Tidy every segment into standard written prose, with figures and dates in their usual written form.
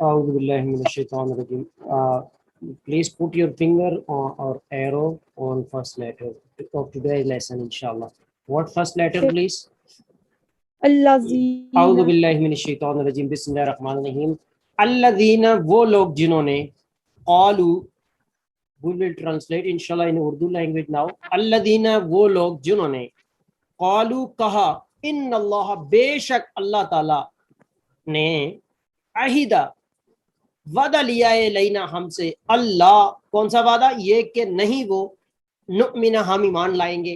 أعوذ بالله من الشيطان الرجيم. Please put your finger or arrow on first letter of today's lesson, inshallah. What first letter, please? أعوذ بالله من الشيطان الرجيم. بسم الله الرحمن الرحيم. الذين وہ لوگ جنہوں نے قالوا, we will translate inshallah in Urdu language now. الذين وہ لوگ جنہوں نے قالوا کہا ان اللہ بے شک اللہ تعالی نے عہدہ وعدہ لیا ہے لینا ہم سے اللہ کون سا وعدہ یہ کہ نہیں وہ نؤمن ہم ایمان لائیں گے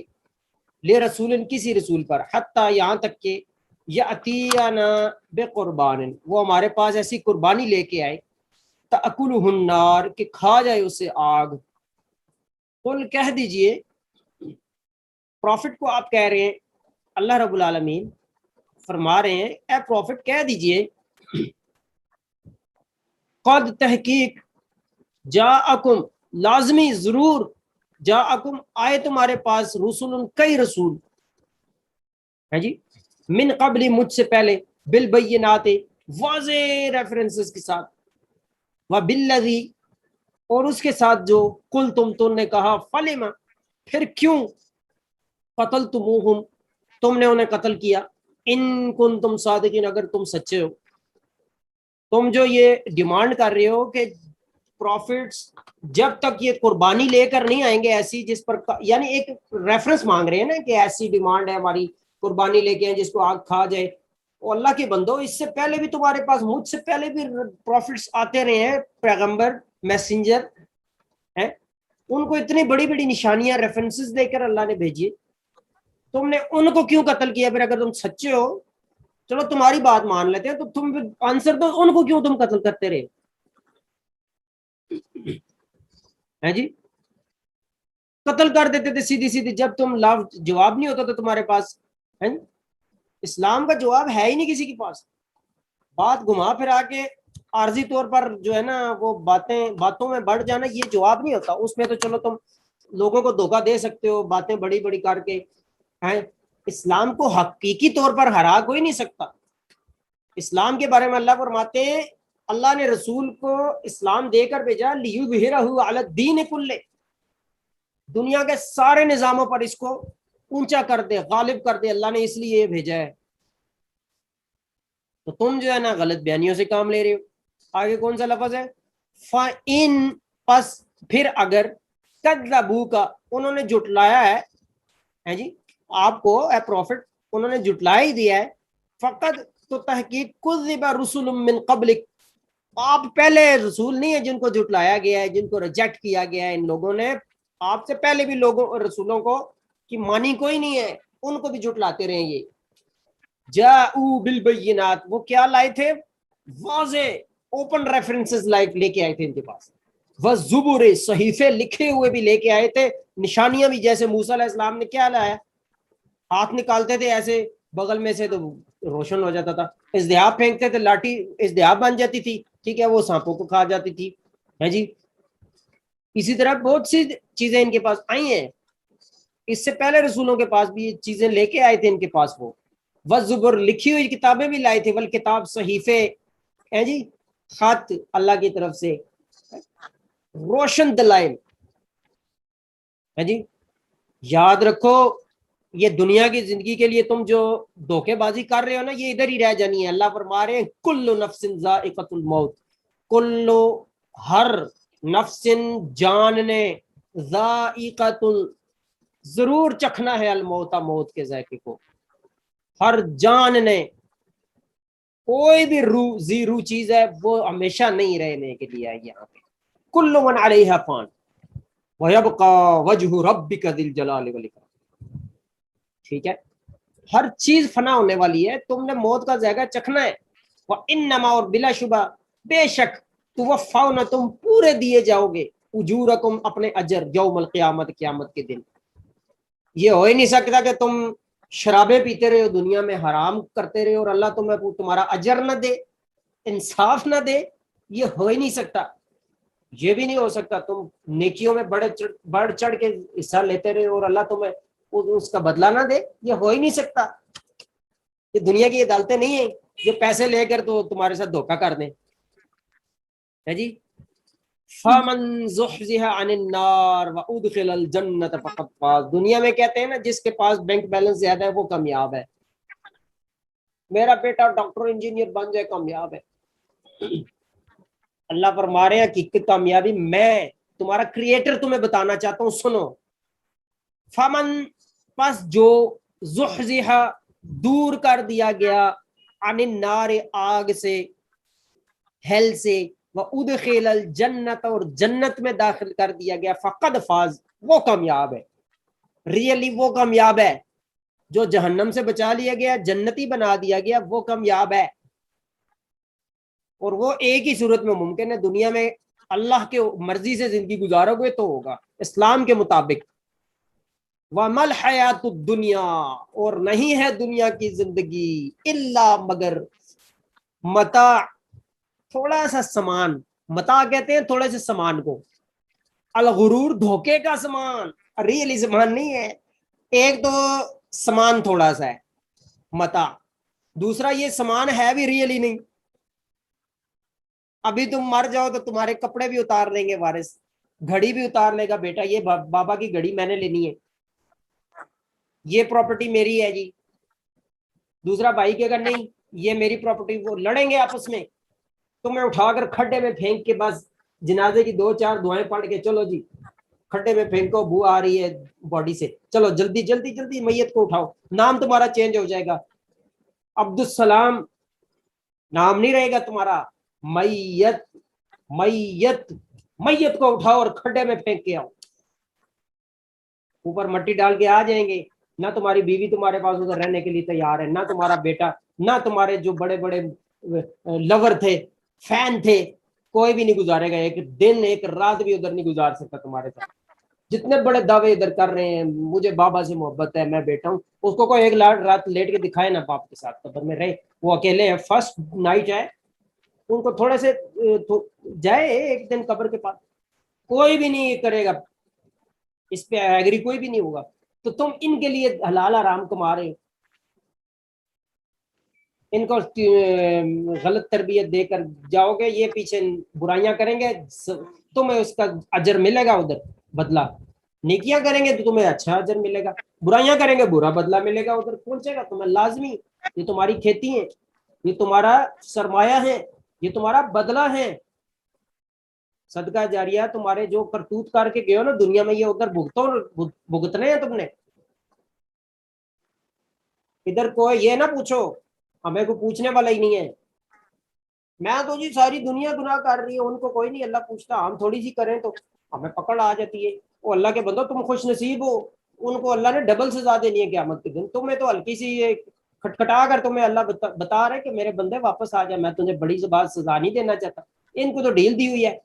لے رسول کسی رسول پر حتیٰ یہاں تک کہ یاتینا بقربان وہ ہمارے پاس ایسی قربانی لے کے آئے تاکلہ النار کہ کھا جائے اسے آگ. قل کہہ دیجئے, پروفٹ کو آپ کہہ رہے ہیں, اللہ رب العالمین فرما رہے ہیں اے پروفٹ کہہ دیجئے قد تحقیق جاءکم لازمی ضرور جاءکم آئے تمہارے پاس رسول کئی رسول ہے جی من قبل مجھ سے پہلے بالبینات واضح ریفرنسز کے ساتھ وبالذی اور اس کے ساتھ جو قل تم نے کہا فلما پھر کیوں قتلتموہم تم نے انہیں قتل کیا ان کنتم صادقین اگر تم سچے ہو. تم جو یہ ڈیمانڈ کر رہے ہو کہ پروفٹس جب تک یہ قربانی لے کر نہیں آئیں گے ایسی جس پر یعنی ایک ریفرنس مانگ رہے ہیں نا کہ ایسی ڈیمانڈ ہے ہماری قربانی لے کے آئیں جس کو آگ کھا جائے. اور اللہ کے بندو اس سے پہلے بھی تمہارے پاس مجھ سے پہلے بھی پروفٹس آتے رہے ہیں, پیغمبر میسنجر ہیں, ان کو اتنی بڑی بڑی نشانیاں ریفرنسز دے کر اللہ نے بھیجی, تم نے ان کو کیوں قتل کیا؟ پھر اگر تم سچے ہو چلو تمہاری بات مان لیتے ہیں تو تم آنسر تو ان کو کیوں تم قتل کرتے رہے ہیں جی, قتل کر دیتے تھے سیدھی سیدھی جب تم جواب نہیں ہوتا تو تمہارے پاس ہے. اسلام کا جواب ہے ہی نہیں کسی کے پاس. بات گھما پھرا کے عارضی طور پر جو ہے نا وہ باتوں میں بڑھ جانا یہ جواب نہیں ہوتا. اس میں تو چلو تم لوگوں کو دھوکہ دے سکتے ہو باتیں بڑی بڑی کر کے ہیں. اسلام کو حقیقی طور پر ہرا کوئی نہیں سکتا. اسلام کے بارے میں اللہ فرماتے ہیں اللہ نے رسول کو اسلام دے کر بھیجا لیظہرہ علی الدین کلہ, دنیا کے سارے نظاموں پر اس کو اونچا کر دے غالب کر دے. اللہ نے اس لیے یہ بھیجا ہے. تو تم جو ہے نا غلط بیانیوں سے کام لے رہے ہو. آگے کون سا لفظ ہے؟ فَإِن پس پھر اگر کذبوک انہوں نے جھٹلایا ہے جی آپ کو اے پروفٹ انہوں نے جھٹلا ہی دیا ہے. فقط تو تحقیق کذب رسول من قبلک آپ پہلے رسول نہیں ہے جن کو جھٹلایا گیا ہے جن کو ریجیکٹ کیا گیا ہے. ان لوگوں نے آپ سے پہلے بھی لوگوں رسولوں کو کی مانی کوئی نہیں ہے, ان کو بھی جھٹلاتے رہے. یہ جاءوا بالبینات وہ کیا لائے تھے؟ واضح اوپن ریفرنسز لے کے آئے تھے ان کے پاس. والزبر صحیفے لکھے ہوئے بھی لے کے آئے تھے, نشانیاں بھی. جیسے موسیٰ علیہ السلام نے کیا لایا؟ ہاتھ نکالتے تھے ایسے بغل میں سے تو روشن ہو جاتا تھا. ازدحاب پھینکتے تھے لاٹھی ازدحاب بن جاتی تھی, ٹھیک ہے, وہ سانپوں کو کھا جاتی تھی ہے جی. اسی طرح بہت سی چیزیں ان کے پاس آئی ہیں. اس سے پہلے رسولوں کے پاس بھی یہ چیزیں لے کے آئے تھے ان کے پاس. وہ والزبر لکھی ہوئی کتابیں بھی لائے تھے. والکتاب صحیفے ہے جی, خط اللہ کی طرف سے, روشن دلائل ہے جی. یاد رکھو یہ دنیا کی زندگی کے لیے تم جو دھوکے بازی کر رہے ہو نا یہ ادھر ہی رہ جانی ہے. اللہ فرما رہے ہیں کل نفس ذائقۃ الموت, کل ہر نفس جان نے, ذائقۃ ضرور چکھنا ہے, الموت موت کے ذائقے کو. ہر جان نے, کوئی بھی روح چیز ہے وہ ہمیشہ نہیں رہنے کے لیے ہے یہاں پہ. کل من علیہا فان وَيَبْقَى وَجْهُ رَبِّكَ ذِي الْجَلَالِ وَالْإِكْرَامِ. ٹھیک ہے, ہر چیز فنا ہونے والی ہے, تم نے موت کا ذائقہ چکھنا ہے. وَإِنَّمَا اور بلا شبہ بے شک تُوَفَّوْنَ تم پورے دیے جاؤ گے اجورکم اپنے اجر یوم القیامت قیامت کے دن. یہ ہو ہی نہیں سکتا کہ تم شرابیں پیتے رہے ہو دنیا میں حرام کرتے رہے اور اللہ تمہیں تمہارا اجر نہ دے, انصاف نہ دے. یہ ہو ہی نہیں سکتا. یہ بھی نہیں ہو سکتا تم نیکیوں میں بڑھ چڑھ کے حصہ لیتے رہے اور اللہ تمہیں اس کا بدلہ نہ دے. یہ ہو ہی نہیں سکتا. یہ دنیا کی عدالتیں نہیں ہیں جو پیسے لے کر تو تمہارے ساتھ دھوکہ کر دیں. ہے جی فَمَن زُحْزِحَ عَنِ النَّارِ وَأُدْخِلَ الْجَنَّةَ فَقَدْ فَازَ. دنیا میں کہتے ہیں نا جس کے پاس بینک بیلنس زیادہ ہے وہ کامیاب ہے. میرا بیٹا ڈاکٹر انجینئر بن جائے کامیاب ہے. اللہ فرما رہے ہیں حقیقت کامیابی میں تمہارا کریٹر تمہیں بتانا چاہتا ہوں, سنو. فمن پس جو زحزح دور کر دیا گیا عن النار آگ سے, ہیل سے, وادخل الجنت اور جنت میں داخل کر دیا گیا, فقد فاز وہ کامیاب ہے, ریئلی وہ کامیاب ہے. جو جہنم سے بچا لیا گیا جنتی بنا دیا گیا وہ کامیاب ہے. اور وہ ایک ہی صورت میں ممکن ہے, دنیا میں اللہ کے مرضی سے زندگی گزارو گے تو ہوگا اسلام کے مطابق. وَمَا الْحَيَاةُ الدُّنْيَا اور نہیں ہے دنیا کی زندگی الا مگر متاع, تھوڑا سا سامان. متاع کہتے ہیں تھوڑے سے سامان کو, الغرور دھوکے کا سامان, ریئلی سامان نہیں ہے. ایک تو سامان تھوڑا سا ہے متاع, دوسرا یہ سامان ہے بھی ریئلی نہیں. ابھی تم مر جاؤ تو تمہارے کپڑے بھی اتار لیں گے وارث, گھڑی بھی اتار لے گا, بیٹا یہ بابا کی گھڑی میں نے لینی ہے, یہ پراپرٹی میری ہے جی. دوسرا بھائی کہے گا نہیں یہ میری پراپرٹی. وہ لڑیں گے آپس میں, تمہیں اٹھا کر کھڈے میں پھینک کے بس جنازے کی 2-4 دعائیں پڑھ کے چلو جی کھڈے میں پھینکو, بو آ رہی ہے باڈی سے, چلو جلدی جلدی جلدی میت کو اٹھاؤ. نام تمہارا چینج ہو جائے گا, عبد السلام نام نہیں رہے گا تمہارا, میت. میت میت کو اٹھاؤ اور کھڈے میں پھینک کے آؤ, اوپر مٹی ڈال کے آ جائیں گے. نہ تمہاری بیوی تمہارے پاس ادھر رہنے کے لیے تیار ہے, نہ تمہارا بیٹا, نہ تمہارے جو بڑے بڑے لور تھے, فین تھے, کوئی بھی نہیں گزارے گا ایک دن ایک رات بھی ادھر نہیں گزار سکتا تمہارے ساتھ. جتنے بڑے دعوے ادھر کر رہے ہیں مجھے بابا سے محبت ہے, میں بیٹا ہوں, اس کو کوئی ایک رات لیٹ کے دکھائے نا باپ کے ساتھ قبر میں رہے, وہ اکیلے ہیں, فرسٹ نائٹ ہے, ان کو تھوڑے سے جائے ایک دن قبر کے پاس, کوئی بھی نہیں کرے گا اس پہ ایگری, کوئی بھی نہیں ہوگا. تو تم ان کے لیے حلال حرام کما رہے ہو, ان کو غلط تربیت دے کر جاؤ گے, یہ پیچھے برائیاں کریں گے, تمہیں اس کا اجر ملے گا ادھر بدلہ. نیکیاں کریں گے تو تمہیں اچھا اجر ملے گا, برائیاں کریں گے برا بدلہ ملے گا, ادھر پہنچے گا تمہیں لازمی. یہ تمہاری کھیتی ہے, یہ تمہارا سرمایہ ہے, یہ تمہارا بدلہ ہے. صدقہ جاریہ تمہارے جو کرتوت کر کے گئے ہو نا دنیا میں, یہ ادھر بھگتنے ہیں تم نے. ادھر کوئی یہ نہ پوچھو, ہمیں کو پوچھنے والا ہی نہیں ہے. میں تو جی ساری دنیا گناہ کر رہی ہے, ان کو کوئی نہیں اللہ پوچھتا, ہم تھوڑی سی کریں تو ہمیں پکڑ آ جاتی ہے. وہ اللہ کے بندو تم خوش نصیب ہو, ان کو اللہ نے ڈبل سزا دینی ہے قیامت کے دن. تمہیں تو ہلکی سی کھٹکھٹا کر تمہیں اللہ بتا رہے کہ میرے بندے واپس آ جائے, میں تجھے بڑی سے بات سزا نہیں دینا چاہتا. ان کو تو ڈیل دی ہوئی ہے,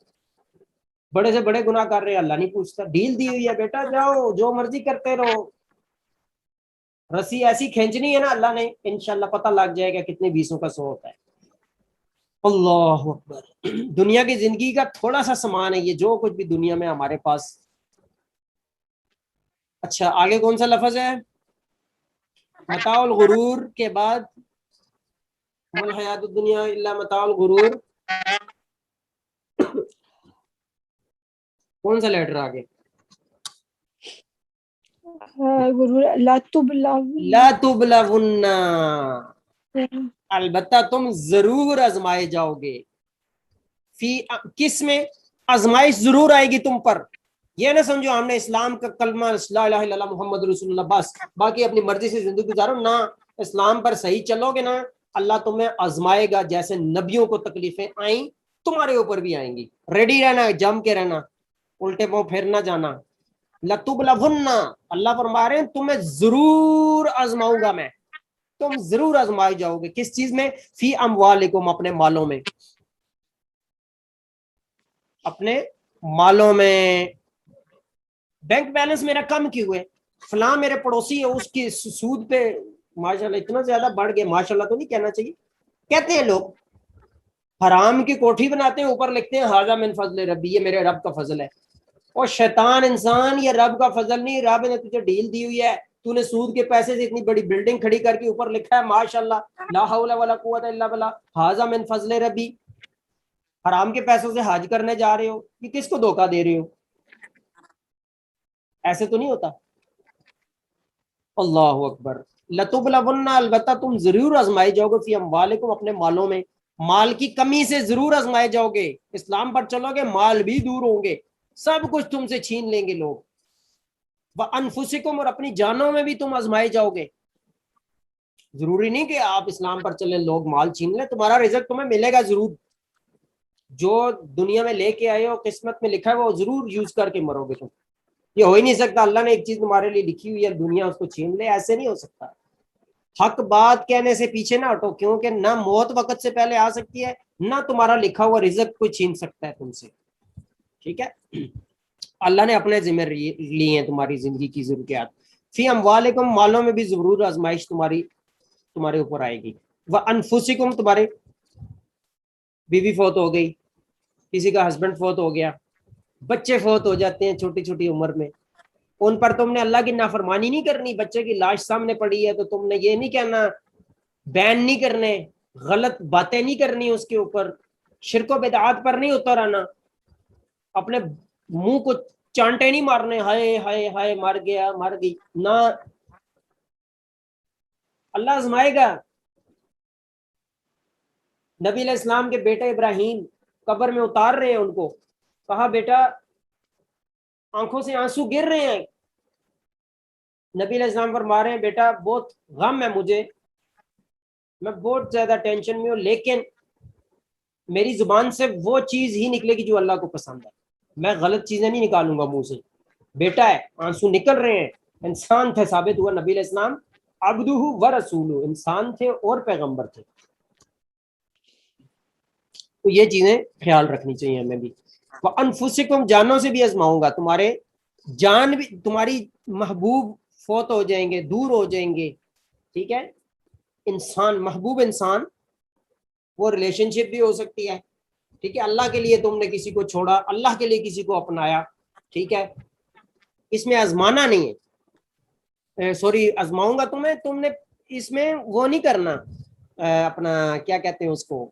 بڑے سے بڑے گناہ کر رہے ہیں, اللہ نہیں پوچھتا, ڈیل دی ہوئی ہے, بیٹا جاؤ جو مرضی کرتے رہو. رسی ایسی کھینچنی ہے نا اللہ نے, انشاءاللہ پتہ لگ جائے گا کتنے 20 کا 100 ہوتا ہے. اللہ اکبر. دنیا کی زندگی کا تھوڑا سا سامان ہے یہ, جو کچھ بھی دنیا میں ہمارے پاس. اچھا آگے کون سا لفظ ہے؟ متاع الغرور کے بعد مل حیات الدنیا الا متاع الغرور, کون سا لیٹر آگے؟ لا تبلغن, البتہ تم ضرور آزمائے جاؤ گے. فی کس میں؟ آزمائش ضرور آئے گی تم پر. یہ نہ سمجھو ہم نے اسلام کا کلمہ لا الہ الا اللہ محمد رسول اللہ بس باقی اپنی مرضی سے زندگی گزارو نہ. اسلام پر صحیح چلو گے نا, اللہ تمہیں آزمائے گا. جیسے نبیوں کو تکلیفیں آئیں تمہارے اوپر بھی آئیں گی. ریڈی رہنا, جم کے رہنا, الٹے پاؤں پھر نہ جانا. لتبلغن, اللہ فرما رہے ہیں تمہیں ضرور آزماؤں گا میں, تم ضرور آزمائے جاؤ گے. کس چیز میں؟ فی اموالکم, اپنے مالوں میں, اپنے مالوں میں. بینک بیلنس میرا کم کیوں ہے؟ فلاں میرے پڑوسی ہے اس کی سود پہ ماشاءاللہ اتنا زیادہ بڑھ گیا, ماشاءاللہ تو نہیں کہنا چاہیے, کہتے ہیں لوگ. حرام کی کوٹھی بناتے ہیں, اوپر لکھتے ہیں ھذا من فضل ربی, یہ میرے رب کا فضل ہے. اور شیطان انسان, یہ رب کا فضل نہیں, رب نے تجھے ڈیل دی ہوئی ہے, تو نے سود کے پیسے سے اتنی بڑی بلڈنگ کھڑی کر کے اوپر لکھا ہے ماشاءاللہ لا حول ولا قوت الا باللہ ھذا من فضل ربی. حرام کے پیسوں سے حج کرنے جا رہے ہو، یہ کس کو دھوکہ دے رہے ہو؟ ایسے تو نہیں ہوتا۔ اللہ اکبر۔ لتبلون، البتہ تم ضرور آزمائے جاؤ گے، فی اموالکم، اپنے مالوں میں، مال کی کمی سے ضرور آزمائے جاؤ گے۔ اسلام پر چلو گے مال بھی دور ہوں گے، سب کچھ تم سے چھین لیں گے لوگ۔ وانفسکم، اور اپنی جانوں میں بھی تم آزمائے جاؤ گے۔ ضروری نہیں کہ آپ اسلام پر چلیں لوگ مال چھین لیں، تمہارا رزق تمہیں ملے گا ضرور، جو دنیا میں لے کے آئے ہو قسمت میں لکھا ہے وہ ضرور یوز کر کے مرو گے تم۔ یہ ہو ہی نہیں سکتا اللہ نے ایک چیز تمہارے لیے لکھی ہوئی ہے دنیا اس کو چھین لے، ایسے نہیں ہو سکتا۔ حق بات کہنے سے پیچھے نہ ہٹو، کیونکہ نہ موت وقت سے پہلے آ سکتی ہے، نہ تمہارا لکھا ہوا رزق کوئی چھین سکتا ہے تم سے، ٹھیک ہے؟ اللہ نے اپنے ذمہ لی ہیں تمہاری زندگی کی ضروریات۔ فی اموالکم، مالوں میں بھی ضرور آزمائش تمہارے اوپر آئے گی۔ وانفسکم، تمہارے بیوی فوت ہو گئی، کسی کا ہسبینڈ فوت ہو گیا، بچے فوت ہو جاتے ہیں چھوٹی چھوٹی عمر میں، ان پر تم نے اللہ کی نافرمانی نہیں کرنی۔ بچے کی لاش سامنے پڑی ہے تو تم نے یہ نہیں کہنا، بین نہیں کرنے، غلط باتیں نہیں کرنی اس کے اوپر، شرک و بدعات پر نہیں اتر آنا، اپنے منہ کو چانٹے نہیں مارنے، ہائے ہائے ہائے مر گیا مر گئی، نہ، اللہ آزمائے گا۔ نبی علیہ السلام کے بیٹے ابراہیم قبر میں اتار رہے ہیں ان کو، کہا بیٹا آنکھوں سے آنسو گر رہے ہیں، نبی علیہ السلام فرما رہے ہیں بیٹا بہت غم ہے مجھے، میں بہت زیادہ ٹینشن میں ہوں، لیکن میری زبان سے وہ چیز ہی نکلے گی جو اللہ کو پسند ہے، میں غلط چیزیں نہیں نکالوں گا منہ سے۔ بیٹا ہے، آنسو نکل رہے ہیں، انسان تھے، ثابت ہوا نبی علیہ السلام عبدہ و رسولہ، انسان تھے اور پیغمبر تھے۔ تو یہ چیزیں خیال رکھنی چاہیے ہمیں بھی۔ وانفسکم، جانوں سے بھی آزماؤں گا، تمہارے جان بھی، تمہاری محبوب فوت ہو جائیں گے، دور ہو جائیں گے، ٹھیک ہے؟ انسان، محبوب انسان، وہ ریلیشن شپ بھی ہو سکتی ہے، ٹھیک ہے؟ اللہ کے لیے تم نے کسی کو چھوڑا، اللہ کے لیے کسی کو اپنایا، ٹھیک ہے؟ اس میں آزمانا نہیں ہے، سوری آزماؤں گا تمہیں، تم نے اس میں وہ نہیں کرنا، اپنا کیا کہتے ہیں اس کو،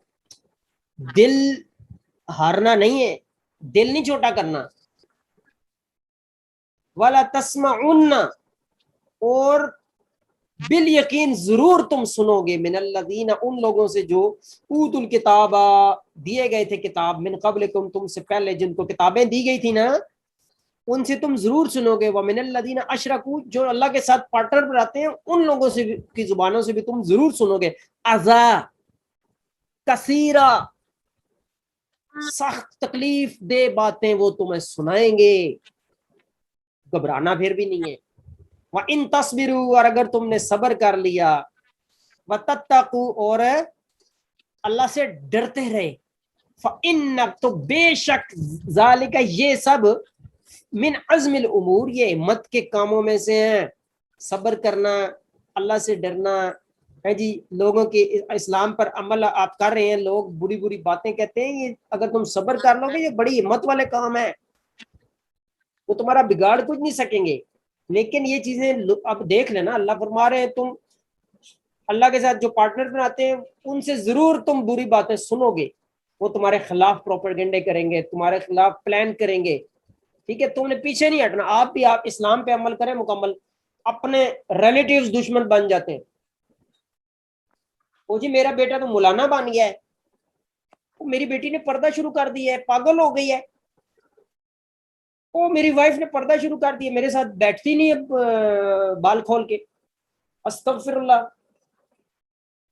دل ہارنا نہیں ہے، دل نہیں چھوٹا کرنا۔ وَلَا تَسْمَعُنَّ، اور بال یقین ضرور تم سنو گے، من الذین، ان لوگوں سے جو اوت الکتاب، دیے گئے تھے کتاب، من قبلکم، تم سے پہلے جن کو کتابیں دی گئی تھی نا، ان سے تم ضرور سنو گے، ومن الذین اشرکوا، جو اللہ کے ساتھ پارٹنر بناتے ہیں ان لوگوں سے کی زبانوں سے بھی تم ضرور سنو گے، اذا کثیرہ، سخت تکلیف دہ باتیں وہ تمہیں سنائیں گے، گھبرانا پھر بھی نہیں ہے۔ وَإِن تَصْبِرُوا، اور اگر تم نے صبر کر لیا، وَتَتَّقُوا، اور اللہ سے ڈرتے رہے، فَإِنَّ، تو بے شک، ذَلِكَ، یہ سب، من عزم الامور، یہ ہمت کے کاموں میں سے ہیں، صبر کرنا، اللہ سے ڈرنا ہے جی۔ لوگوں کے اسلام پر عمل آپ کر رہے ہیں، لوگ بری بری باتیں کہتے ہیں، یہ اگر تم صبر کر لو گے یہ بڑی ہمت والے کام ہے، وہ تمہارا بگاڑ کچھ نہیں سکیں گے۔ لیکن یہ چیزیں اب دیکھ لینا، اللہ فرما رہے ہیں تم اللہ کے ساتھ جو پارٹنر بناتے ہیں ان سے ضرور تم بری باتیں سنو گے، وہ تمہارے خلاف پروپیگنڈے کریں گے، تمہارے خلاف پلان کریں گے، ٹھیک ہے؟ تم نے پیچھے نہیں ہٹنا، آپ بھی، آپ اسلام پہ عمل کریں مکمل، اپنے ریلیٹیوز دشمن بن جاتے ہیں، وہ جی میرا بیٹا تو مولانا بن گیا ہے، میری بیٹی نے پردہ شروع کر دیا ہے، پاگل ہو گئی ہے، وہ میری وائف نے پردہ شروع کر دیا، میرے ساتھ بیٹھتی نہیں اب بال کھول کے، استغفر اللہ۔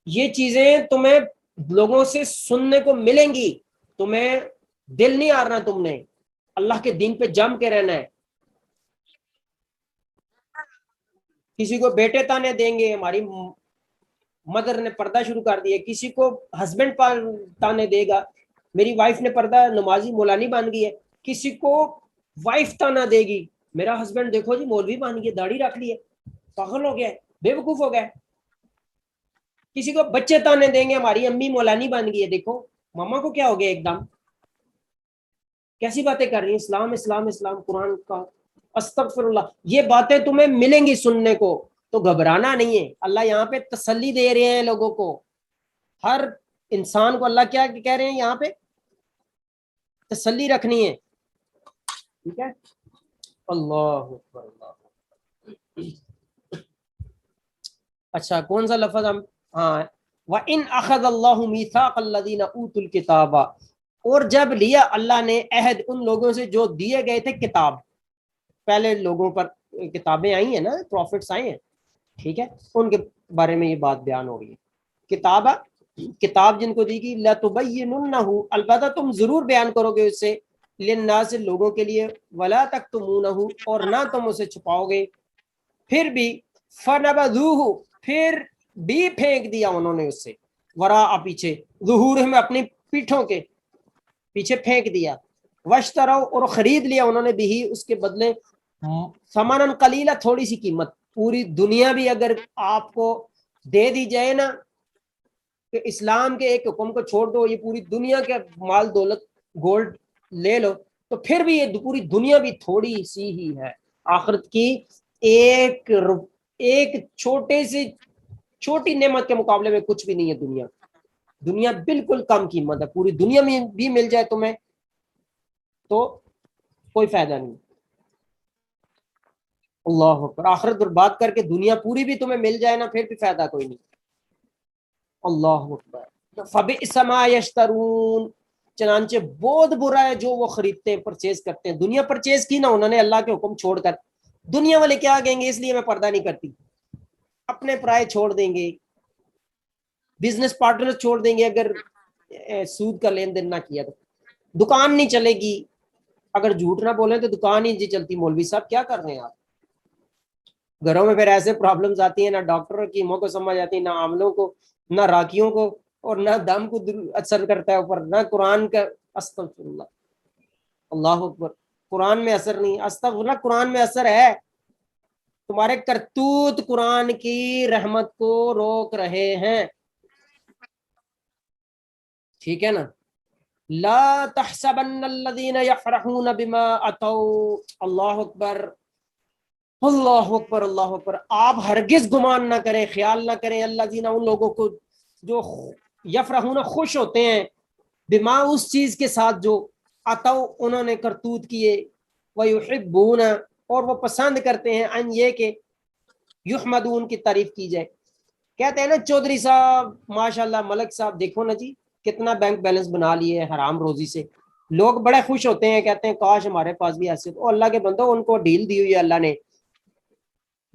یہ چیزیں تمہیں لوگوں سے سننے کو ملیں گی، تمہیں دل نہیں ہارنا، تم نے اللہ کے دین پہ جم کے رہنا ہے۔ کسی کو بیٹے تانے دیں گے، ہماری مدر نے پردہ شروع کر دیا، کسی کو ہسبینڈ تانے دے گا، میری وائف نے پردہ، نمازی مولانی بن گئی ہے، کسی کو وائف تانا دے گی، میرا ہسبینڈ دیکھو جی مولوی بن گیا، داڑھی رکھ لی ہے، پاگل ہو گیا ہے، بے وقوف ہو گیا ہے۔ کسی کو بچے تانے دیں گے، ہماری امی مولانی بن گئی ہے، دیکھو ماما کو کیا ہو گیا، ایک دم کیسی باتیں کر رہی ہیں، اسلام اسلام اسلام، قرآن کا، استغفر اللہ۔ یہ باتیں تمہیں ملیں گی سننے کو، تو گھبرانا نہیں ہے، اللہ یہاں پہ تسلی دے رہے ہیں لوگوں کو، ہر انسان کو اللہ کیا کہہ رہے ہیں یہاں پہ، تسلی رکھنی ہے. ٹھیک ہے. اللہ اکبر اللہ. اچھا کون سا لفظ ہم, ہاں وَإِنْ أَخَذَ اللَّهُ مِيثَاقَ الَّذِينَ أُوتُوا الْكِتَابَ, اور جب لیا اللہ نے عہد ان لوگوں سے جو دیے گئے تھے کتاب, پہلے لوگوں پر کتابیں آئی ہیں نا, پروفٹس آئے ہیں, ٹھیک ہے, ان کے بارے میں یہ بات بیان ہو رہی ہے. کتاب جن کو دی گئی, لَتُبَيِّنُنَّهُ, البتہ تم ضرور بیان کرو گے اسے, لِلنَّاسِ, لوگوں کے لیے, وَلَا تَكْتُمُونَهُ, اور نہ تم اسے چھپاؤ گے. پھر بھی فَنَبَذُوهُ, پھر بھی پھینک دیا انہوں نے اسے, وراء, پیچھے, ظہورہم, اپنی پیٹھوں کے پیچھے پھینک دیا. واشتروا, اور خرید لیا انہوں نے, بھی اس کے بدلے, ثمناً قلیلا, تھوڑی سی قیمت. پوری دنیا بھی اگر آپ کو دے دی جائے نا کہ اسلام کے ایک حکم کو چھوڑ دو, یہ پوری دنیا کے مال دولت گولڈ لے لو, تو پھر بھی یہ پوری دنیا بھی تھوڑی سی ہی ہے. آخرت کی ایک چھوٹی نعمت کے مقابلے میں کچھ بھی نہیں ہے. دنیا بالکل کم قیمت ہے. پوری دنیا میں بھی مل جائے تمہیں تو کوئی فائدہ نہیں. اللہ اکبر. آخرت برباد کر کے دنیا پوری بھی تمہیں مل جائے نا, پھر بھی فائدہ کوئی نہیں. اللہ اکبر. فبئس ما یشترون, چنانچہ بہت برا ہے جو وہ خریدتے ہیں, پرچیز کرتے ہیں. دنیا پرچیز کی نا انہوں نے اللہ کے حکم چھوڑ کر. دنیا والے کیا کہیں گے, اس لیے میں پردہ نہیں کرتی, اپنے پرائے چھوڑ دیں گے, بزنس پارٹنر چھوڑ دیں گے اگر سود کا لین دین نہ کیا تو, دکان نہیں چلے گی اگر جھوٹ نہ بولیں تو, دکان ہی نہیں چلتی. مولوی صاحب کیا کر رہے ہیں آپ. گھروں میں پھر ایسے پرابلمز آتی ہیں, نہ ڈاکٹر حکیموں کو سمجھ آتی, نہ عاملوں کو, نہ راکیوں کو, اور نہ دم کو اثر کرتا ہے اوپر, نہ قرآن کا. استغفر اللہ, اللہ اکبر. قرآن میں اثر نہیں, استغفر اللہ, قرآن میں اثر ہے. تمہارے کرتوت قرآن کی رحمت کو روک رہے ہیں. ٹھیک ہے نا. لا تحسبن الذين يفرحون بما اتوا, اللہ اکبر اللہ اکبر اللہ اکبر. آپ ہرگز گمان نہ کریں, خیال نہ کریں, الذين, ان لوگوں کو جو یفرحون, خوش ہوتے ہیں, بما, اس چیز کے ساتھ جو اتوا, انہوں نے کرتوت کیے, ويحبون, اور وہ پسند کرتے ہیں, ان, یہ کہ یحمدون, کی تعریف کی جائے. کہتے ہیں نا چودھری صاحب ماشاءاللہ, ملک صاحب دیکھو نا جی کتنا بینک بیلنس بنا لیے حرام روزی سے. لوگ بڑے خوش ہوتے ہیں, کہتے ہیں کاش ہمارے پاس بھی ایسے. او اللہ کے بندو, ان کو ڈیل دی ہوئی ہے اللہ نے,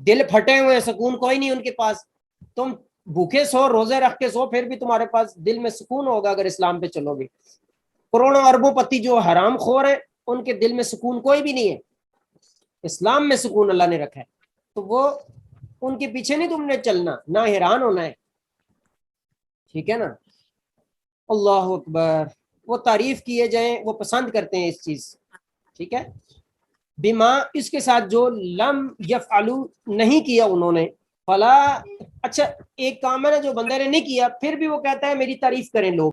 دل پھٹے ہوئے, سکون کوئی نہیں ان کے پاس. تم بھوکے سو, روزے رکھ کے سو, پھر بھی تمہارے پاس دل میں سکون ہوگا اگر اسلام پہ چلو گے. کروڑوں اربوں پتی جو حرام خور ہیں, ان کے دل میں سکون کوئی بھی نہیں ہے. اسلام میں سکون اللہ نے رکھا ہے, تو وہ ان کے پیچھے نہیں تم نے چلنا, نہ حیران ہونا ہے. ٹھیک ہے نا. اللہ اکبر. وہ تعریف کیے جائیں, وہ پسند کرتے ہیں اس چیز. ٹھیک ہے. بما, اس کے ساتھ جو لم یفعلوا, نہیں کیا انہوں نے, فلا, اچھا ایک کام ہے نا جو بندے نے نہیں کیا, پھر بھی وہ کہتا ہے میری تعریف کریں لوگ.